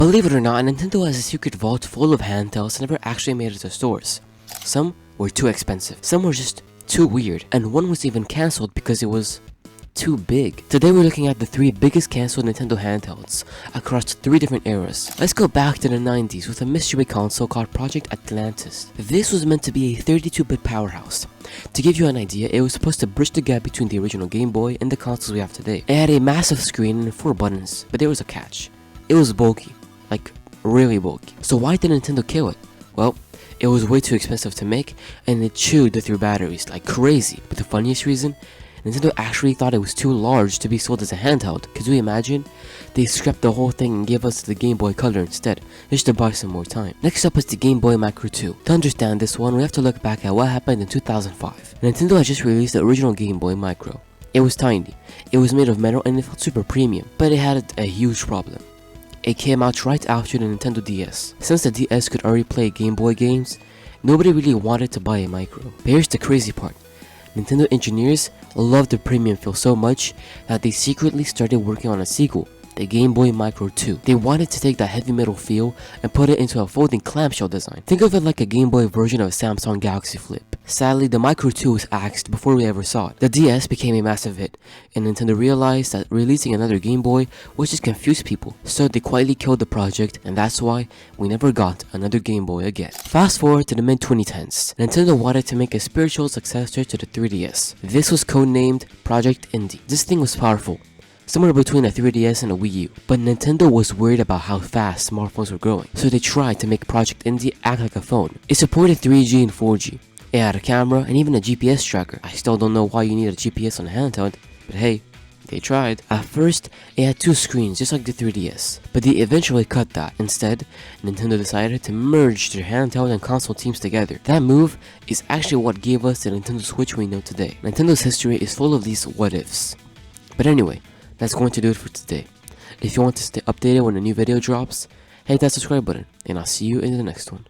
Believe it or not, Nintendo has a secret vault full of handhelds that never actually made it to stores. Some were too expensive, some were just too weird, and one was even cancelled because it was too big. Today we're looking at the 3 biggest cancelled Nintendo handhelds across 3 different eras. Let's go back to the 90s with a mystery console called Project Atlantis. This was meant to be a 32-bit powerhouse. To give you an idea, it was supposed to bridge the gap between the original Game Boy and the consoles we have today. It had a massive screen and 4 buttons, but there was a catch. It was bulky, like really bulky. So why did Nintendo kill it? Well, it was way too expensive to make and it chewed through batteries like crazy. But the funniest reason, Nintendo actually thought it was too large to be sold as a handheld. Could you imagine? They scrapped the whole thing and gave us the Game Boy Color instead, just to buy some more time. Next up is the Game Boy Micro 2. To understand this one, we have to look back at what happened in 2005. Nintendo had just released the original Game Boy Micro. It was tiny, it was made of metal and it felt super premium, but it had a huge problem. It came out right after the Nintendo DS. Since the DS could already play Game Boy games, nobody really wanted to buy a Micro. But here's the crazy part. Nintendo engineers loved the premium feel so much that they secretly started working on a sequel, the Game Boy Micro 2. They wanted to take that heavy metal feel and put it into a folding clamshell design. Think of it like a Game Boy version of a Samsung Galaxy Flip. Sadly, the Micro 2 was axed before we ever saw it. The DS became a massive hit, and Nintendo realized that releasing another Game Boy would just confuse people, so they quietly killed the project, and that's why we never got another Game Boy again. Fast forward to the mid-2010s, Nintendo wanted to make a spiritual successor to the 3DS. This was codenamed Project Indie. This thing was powerful, somewhere between a 3DS and a Wii U. But Nintendo was worried about how fast smartphones were growing, so they tried to make Project Indie act like a phone. It supported 3G and 4G. It had a camera and even a GPS tracker. I still don't know why you need a GPS on a handheld, but hey, they tried. At first, it had 2 screens just like the 3DS, but they eventually cut that. Instead, Nintendo decided to merge their handheld and console teams together. That move is actually what gave us the Nintendo Switch we know today. Nintendo's history is full of these what-ifs. But anyway, that's going to do it for today. If you want to stay updated when a new video drops, hit that subscribe button, and I'll see you in the next one.